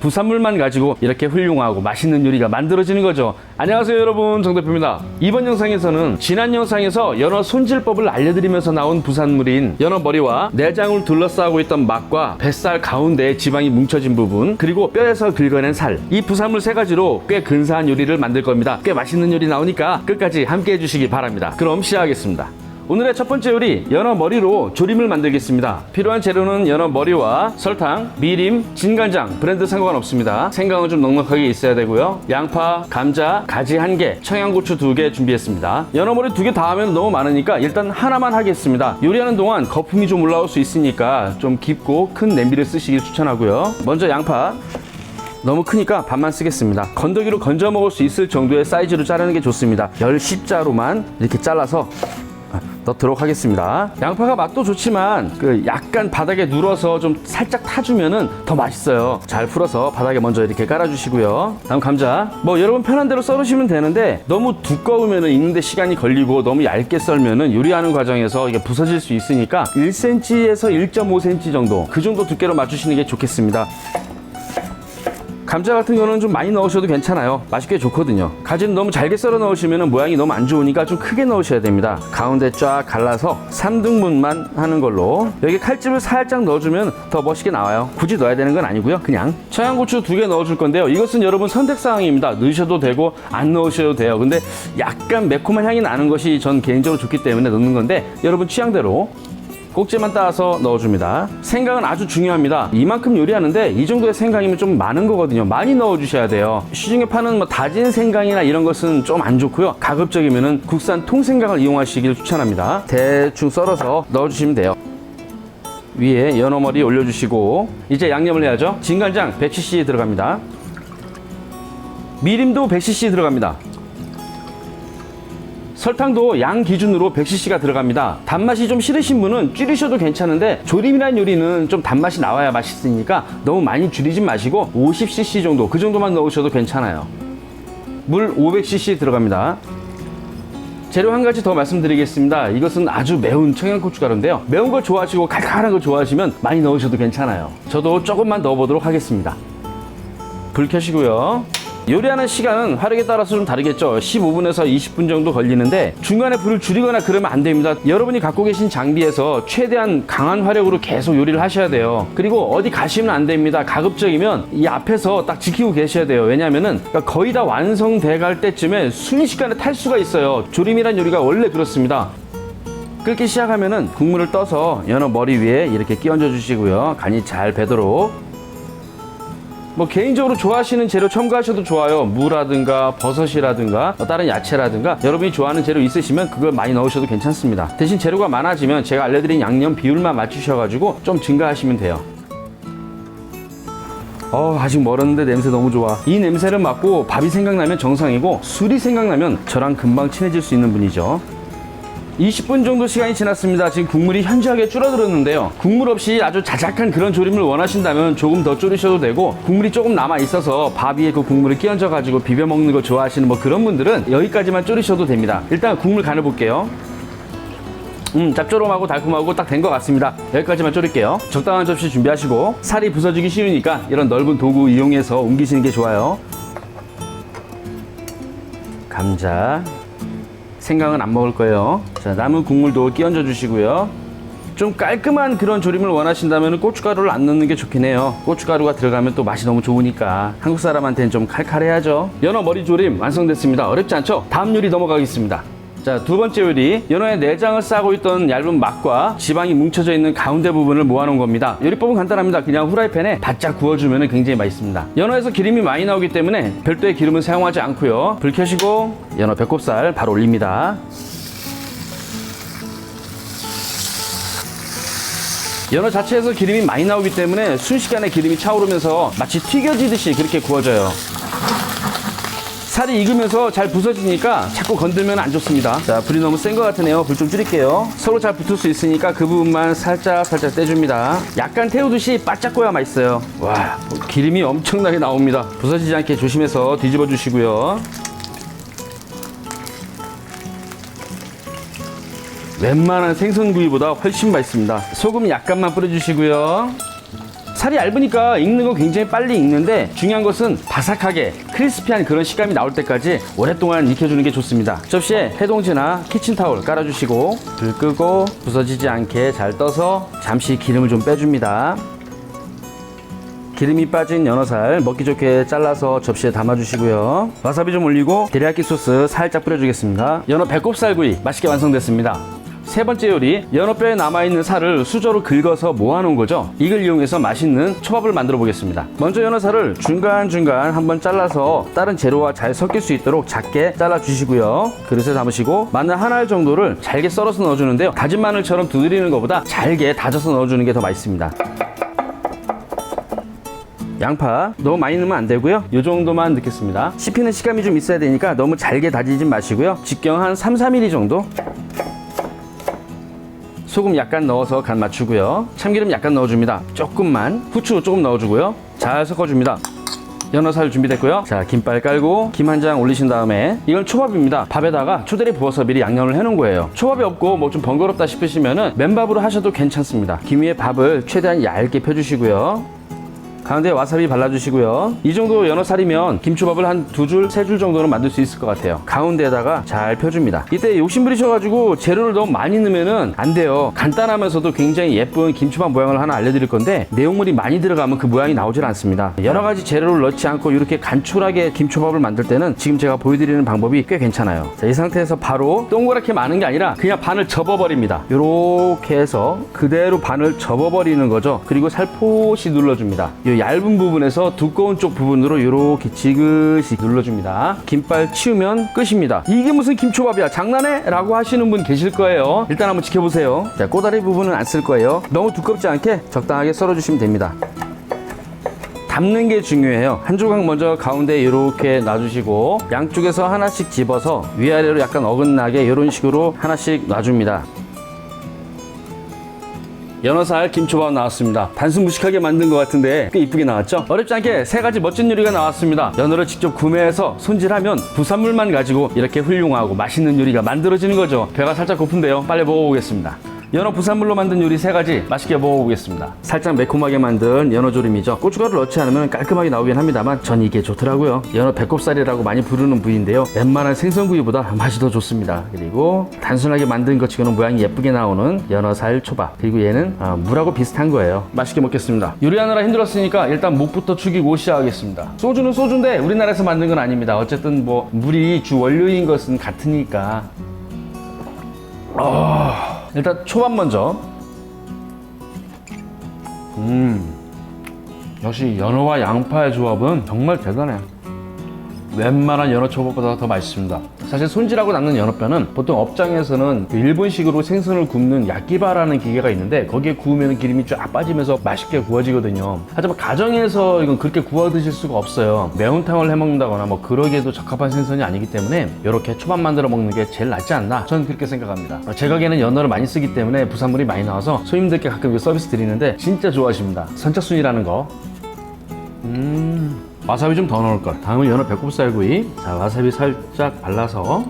부산물만 가지고 이렇게 훌륭하고 맛있는 요리가 만들어지는 거죠. 안녕하세요 여러분, 정대표입니다. 이번 영상에서는 지난 영상에서 연어 손질법을 알려드리면서 나온 부산물인 연어 머리와 내장을 둘러싸고 있던 막과 뱃살 가운데 지방이 뭉쳐진 부분, 그리고 뼈에서 긁어낸 살, 이 부산물 세 가지로 꽤 근사한 요리를 만들 겁니다. 꽤 맛있는 요리 나오니까 끝까지 함께 해주시기 바랍니다. 그럼 시작하겠습니다. 오늘의 첫 번째 요리, 연어 머리로 조림을 만들겠습니다. 필요한 재료는 연어 머리와 설탕, 미림, 진간장, 브랜드 상관없습니다. 생강은 좀 넉넉하게 있어야 되고요. 양파, 감자, 가지 1개, 청양고추 2개 준비했습니다. 연어 머리 2개 다 하면 너무 많으니까 일단 하나만 하겠습니다. 요리하는 동안 거품이 좀 올라올 수 있으니까 좀 깊고 큰 냄비를 쓰시길 추천하고요. 먼저 양파, 너무 크니까 반만 쓰겠습니다. 건더기로 건져 먹을 수 있을 정도의 사이즈로 자르는 게 좋습니다. 10자로만 이렇게 잘라서 넣도록 하겠습니다. 양파가 맛도 좋지만 약간 바닥에 눌어서 좀 살짝 타주면은 더 맛있어요. 잘 풀어서 바닥에 먼저 이렇게 깔아주시고요. 다음 감자, 여러분 편한 대로 썰으시면 되는데 너무 두꺼우면은 익는데 시간이 걸리고 너무 얇게 썰면은 요리하는 과정에서 이게 부서질 수 있으니까 1cm에서 1.5cm 정도, 그 정도 두께로 맞추시는 게 좋겠습니다. 감자 같은 거는 좀 많이 넣으셔도 괜찮아요. 맛있게 좋거든요. 가지는 너무 잘게 썰어 넣으시면 모양이 너무 안 좋으니까 좀 크게 넣으셔야 됩니다. 가운데 쫙 갈라서 3등분만 하는 걸로. 여기 칼집을 살짝 넣어주면 더 멋있게 나와요. 굳이 넣어야 되는 건 아니고요. 그냥 청양고추 2개 넣어줄 건데요. 이것은 여러분 선택사항입니다. 넣으셔도 되고 안 넣으셔도 돼요. 근데 약간 매콤한 향이 나는 것이 전 개인적으로 좋기 때문에 넣는 건데, 여러분 취향대로 꼭지만 따서 넣어줍니다. 생강은 아주 중요합니다. 이만큼 요리하는데 이 정도의 생강이면 좀 많은 거거든요. 많이 넣어주셔야 돼요. 시중에 파는 다진 생강이나 이런 것은 좀 안 좋고요. 가급적이면 국산 통생강을 이용하시길 추천합니다. 대충 썰어서 넣어주시면 돼요. 위에 연어머리 올려주시고 이제 양념을 해야죠. 진간장 100cc 들어갑니다. 미림도 100cc 들어갑니다. 설탕도 양 기준으로 100cc가 들어갑니다. 단맛이 좀 싫으신 분은 줄이셔도 괜찮은데, 조림이란 요리는 좀 단맛이 나와야 맛있으니까 너무 많이 줄이진 마시고 50cc 정도, 그 정도만 넣으셔도 괜찮아요. 물 500cc 들어갑니다. 재료 한 가지 더 말씀드리겠습니다. 이것은 아주 매운 청양고춧가루인데요. 매운 걸 좋아하시고 칼칼한 걸 좋아하시면 많이 넣으셔도 괜찮아요. 저도 조금만 넣어보도록 하겠습니다. 불 켜시고요. 요리하는 시간은 화력에 따라서 좀 다르겠죠. 15분에서 20분 정도 걸리는데 중간에 불을 줄이거나 그러면 안 됩니다. 여러분이 갖고 계신 장비에서 최대한 강한 화력으로 계속 요리를 하셔야 돼요. 그리고 어디 가시면 안 됩니다. 가급적이면 이 앞에서 딱 지키고 계셔야 돼요. 왜냐면은 거의 다 완성돼 갈 때쯤에 순식간에 탈 수가 있어요. 조림이란 요리가 원래 그렇습니다. 끓기 시작하면은 국물을 떠서 연어 머리 위에 이렇게 끼얹어 주시고요. 간이 잘 배도록. 개인적으로 좋아하시는 재료 첨가하셔도 좋아요. 무라든가 버섯이라든가 다른 야채라든가 여러분이 좋아하는 재료 있으시면 그걸 많이 넣으셔도 괜찮습니다. 대신 재료가 많아지면 제가 알려드린 양념 비율만 맞추셔가지고 좀 증가하시면 돼요. 아직 멀었는데 냄새 너무 좋아. 이 냄새를 맡고 밥이 생각나면 정상이고 술이 생각나면 저랑 금방 친해질 수 있는 분이죠. 20분 정도 시간이 지났습니다. 지금 국물이 현저하게 줄어들었는데요. 국물 없이 아주 자작한 그런 조림을 원하신다면 조금 더 졸이셔도 되고, 국물이 조금 남아 있어서 밥 위에 그 국물을 끼얹어 가지고 비벼 먹는 거 좋아하시는 그런 분들은 여기까지만 졸이셔도 됩니다. 일단 국물 간을 볼게요. 짭조름하고 달콤하고 딱 된 것 같습니다. 여기까지만 졸일게요. 적당한 접시 준비하시고, 살이 부서지기 쉬우니까 이런 넓은 도구 이용해서 옮기시는 게 좋아요. 감자, 생강은 안 먹을 거예요. 자, 남은 국물도 끼얹어 주시고요. 좀 깔끔한 그런 조림을 원하신다면 고춧가루를 안 넣는 게 좋긴 해요. 고춧가루가 들어가면 또 맛이 너무 좋으니까. 한국 사람한테는 좀 칼칼해야죠. 연어 머리 조림 완성됐습니다. 어렵지 않죠? 다음 요리 넘어가겠습니다. 자, 두 번째 요리, 연어의 내장을 싸고 있던 얇은 막과 지방이 뭉쳐져 있는 가운데 부분을 모아놓은 겁니다. 요리법은 간단합니다. 그냥 후라이팬에 바짝 구워주면 굉장히 맛있습니다. 연어에서 기름이 많이 나오기 때문에 별도의 기름은 사용하지 않고요. 불 켜시고 연어 배꼽살 바로 올립니다. 연어 자체에서 기름이 많이 나오기 때문에 순식간에 기름이 차오르면서 마치 튀겨지듯이 그렇게 구워져요. 살이 익으면서 잘 부서지니까 자꾸 건들면 안 좋습니다. 자, 불이 너무 센 것 같으네요. 불 좀 줄일게요. 서로 잘 붙을 수 있으니까 그 부분만 살짝 떼줍니다. 약간 태우듯이 바짝 구워야 맛있어요. 와, 기름이 엄청나게 나옵니다. 부서지지 않게 조심해서 뒤집어 주시고요. 웬만한 생선구이보다 훨씬 맛있습니다. 소금 약간만 뿌려주시고요. 살이 얇으니까 익는 건 굉장히 빨리 익는데 중요한 것은 바삭하게 크리스피한 그런 식감이 나올 때까지 오랫동안 익혀주는 게 좋습니다. 접시에 해동지나 키친타올 깔아주시고 불 끄고 부서지지 않게 잘 떠서 잠시 기름을 좀 빼줍니다. 기름이 빠진 연어살 먹기 좋게 잘라서 접시에 담아주시고요. 와사비 좀 올리고 데리야끼 소스 살짝 뿌려주겠습니다. 연어 배꼽살구이 맛있게 완성됐습니다. 세 번째 요리, 연어뼈에 남아있는 살을 수저로 긁어서 모아놓은 거죠. 이걸 이용해서 맛있는 초밥을 만들어 보겠습니다. 먼저 연어살을 중간중간 한번 잘라서 다른 재료와 잘 섞일 수 있도록 작게 잘라주시고요. 그릇에 담으시고 마늘 한 알 정도를 잘게 썰어서 넣어주는데요. 다진 마늘처럼 두드리는 것보다 잘게 다져서 넣어주는 게 더 맛있습니다. 양파 너무 많이 넣으면 안 되고요. 이 정도만 넣겠습니다. 씹히는 식감이 좀 있어야 되니까 너무 잘게 다지진 마시고요. 직경 한 3-4mm 정도. 소금 약간 넣어서 간 맞추고요. 참기름 약간 넣어줍니다. 조금만. 후추 조금 넣어주고요. 잘 섞어줍니다. 연어살 준비됐고요. 자, 김발 깔고 김 한 장 올리신 다음에 이건 초밥입니다. 밥에다가 초대리 부어서 미리 양념을 해놓은 거예요. 초밥이 없고 뭐 좀 번거롭다 싶으시면은 맨밥으로 하셔도 괜찮습니다. 김 위에 밥을 최대한 얇게 펴주시고요. 가운데 와사비 발라주시고요. 이 정도 연어살이면 김초밥을 한 2줄, 3줄 정도는 만들 수 있을 것 같아요. 가운데에다가 잘 펴줍니다. 이때 욕심 부리셔가지고 재료를 너무 많이 넣으면 안 돼요. 간단하면서도 굉장히 예쁜 김초밥 모양을 하나 알려드릴 건데 내용물이 많이 들어가면 그 모양이 나오질 않습니다. 여러 가지 재료를 넣지 않고 이렇게 간단하게 김초밥을 만들 때는 지금 제가 보여드리는 방법이 꽤 괜찮아요. 자, 이 상태에서 바로 동그랗게 마는 게 아니라 그냥 반을 접어버립니다. 이렇게 해서 그대로 반을 접어버리는 거죠. 그리고 살포시 눌러줍니다. 이 얇은 부분에서 두꺼운 쪽 부분으로 이렇게 지그시 눌러줍니다. 김발 치우면 끝입니다. 이게 무슨 김초밥이야, 장난해? 라고 하시는 분 계실 거예요. 일단 한번 지켜보세요. 자, 꼬다리 부분은 안 쓸 거예요. 너무 두껍지 않게 적당하게 썰어주시면 됩니다. 담는 게 중요해요. 한 조각 먼저 가운데 이렇게 놔주시고 양쪽에서 하나씩 집어서 위아래로 약간 어긋나게 이런 식으로 하나씩 놔줍니다. 연어살 김초밥 나왔습니다. 단순 무식하게 만든 것 같은데 꽤 이쁘게 나왔죠? 어렵지 않게 3가지 멋진 요리가 나왔습니다. 연어를 직접 구매해서 손질하면 부산물만 가지고 이렇게 훌륭하고 맛있는 요리가 만들어지는 거죠. 배가 살짝 고픈데요. 빨리 먹어보겠습니다. 연어 부산물로 만든 요리 3가지 맛있게 먹어보겠습니다. 살짝 매콤하게 만든 연어조림이죠. 고춧가루 넣지 않으면 깔끔하게 나오긴 합니다만 전 이게 좋더라고요. 연어 배꼽살이라고 많이 부르는 부위인데요. 웬만한 생선구이보다 맛이 더 좋습니다. 그리고 단순하게 만든 것치고는 모양이 예쁘게 나오는 연어살 초밥. 그리고 얘는 물하고 비슷한 거예요. 맛있게 먹겠습니다. 요리하느라 힘들었으니까 일단 목부터 축이고 시작하겠습니다. 소주는 소주인데 우리나라에서 만든 건 아닙니다. 어쨌든 뭐 물이 주 원료인 것은 같으니까. 일단 초밥 먼저. 역시 연어와 양파의 조합은 정말 대단해. 웬만한 연어 초밥보다 더 맛있습니다. 사실 손질하고 남는 연어뼈는 보통 업장에서는 일본식으로 생선을 굽는 야끼바라는 기계가 있는데 거기에 구우면 기름이 쫙 빠지면서 맛있게 구워지거든요. 하지만 가정에서 이건 그렇게 구워 드실 수가 없어요. 매운탕을 해 먹는다거나 뭐 그러기에도 적합한 생선이 아니기 때문에 이렇게 초밥 만들어 먹는 게 제일 낫지 않나, 저는 그렇게 생각합니다. 제 가게는 연어를 많이 쓰기 때문에 부산물이 많이 나와서 손님들께 가끔 서비스 드리는데 진짜 좋아하십니다. 선착순이라는 거. 와사비 좀 더 넣을걸. 다음은 연어 배꼽살구이. 자, 와사비 살짝 발라서.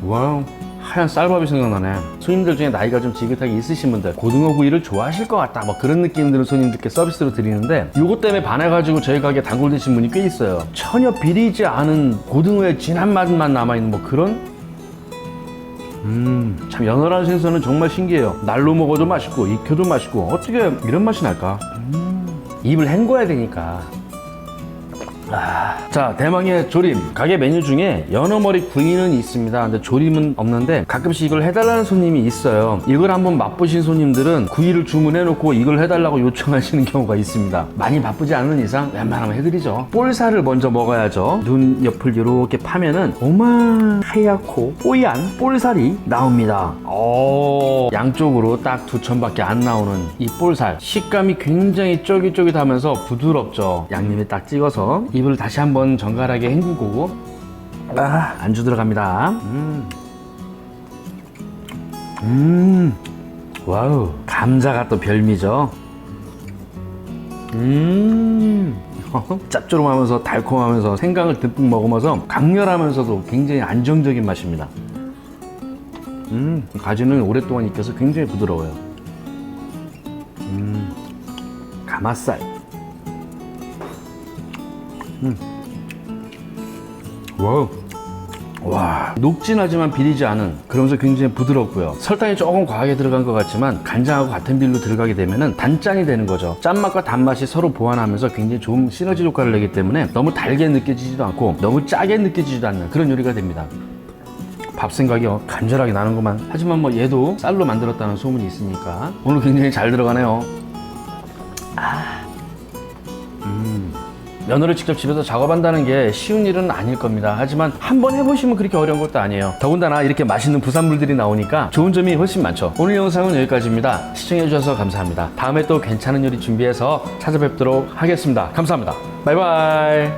와우, 하얀 쌀밥이 생각나네. 손님들 중에 나이가 좀 지긋하게 있으신 분들, 고등어 구이를 좋아하실 것 같다 뭐 그런 느낌 드는 손님들께 서비스로 드리는데 요것 때문에 반해가지고 저희 가게에 단골 되신 분이 꽤 있어요. 전혀 비리지 않은 고등어의 진한 맛만 남아있는 뭐 그런? 참 연어라는 생선은 정말 신기해요. 날로 먹어도 맛있고 익혀도 맛있고 어떻게 이런 맛이 날까? 입을 헹궈야 되니까. 자, 대망의 조림. 가게 메뉴 중에 연어머리 구이는 있습니다. 근데 조림은 없는데 가끔씩 이걸 해달라는 손님이 있어요. 이걸 한번 맛보신 손님들은 구이를 주문해놓고 이걸 해달라고 요청하시는 경우가 있습니다. 많이 바쁘지 않은 이상 웬만하면 해드리죠. 볼살을 먼저 먹어야죠. 눈 옆을 이렇게 파면은 오만 하얗고 뽀얀 볼살이 나옵니다. 양쪽으로 딱 2첨밖에 안 나오는 이 볼살, 식감이 굉장히 쫄깃쫄깃하면서 부드럽죠. 양념에 딱 찍어서 입을 다시 한번 정갈하게 헹구고 안주 들어갑니다. 와우, 감자가 또 별미죠. 짭조름하면서 달콤하면서 생강을 듬뿍 먹으면서 강렬하면서도 굉장히 안정적인 맛입니다. 가지는 오랫동안 익혀서 굉장히 부드러워요. 맛살. 와우. 와, 녹진하지만 비리지 않은, 그러면서 굉장히 부드럽고요. 설탕이 조금 과하게 들어간 것 같지만 간장하고 같은 비율로 들어가게 되면은 단짠이 되는 거죠. 짠맛과 단맛이 서로 보완하면서 굉장히 좋은 시너지 효과를 내기 때문에 너무 달게 느껴지지도 않고 너무 짜게 느껴지지도 않는 그런 요리가 됩니다. 밥 생각이 간절하게 나는구만. 하지만 뭐 얘도 쌀로 만들었다는 소문이 있으니까 오늘 굉장히 잘 들어가네요. 면허를 직접 집에서 작업한다는 게 쉬운 일은 아닐 겁니다. 하지만 한번 해보시면 그렇게 어려운 것도 아니에요. 더군다나 이렇게 맛있는 부산물들이 나오니까 좋은 점이 훨씬 많죠. 오늘 영상은 여기까지입니다. 시청해주셔서 감사합니다. 다음에 또 괜찮은 요리 준비해서 찾아뵙도록 하겠습니다. 감사합니다. 바이바이.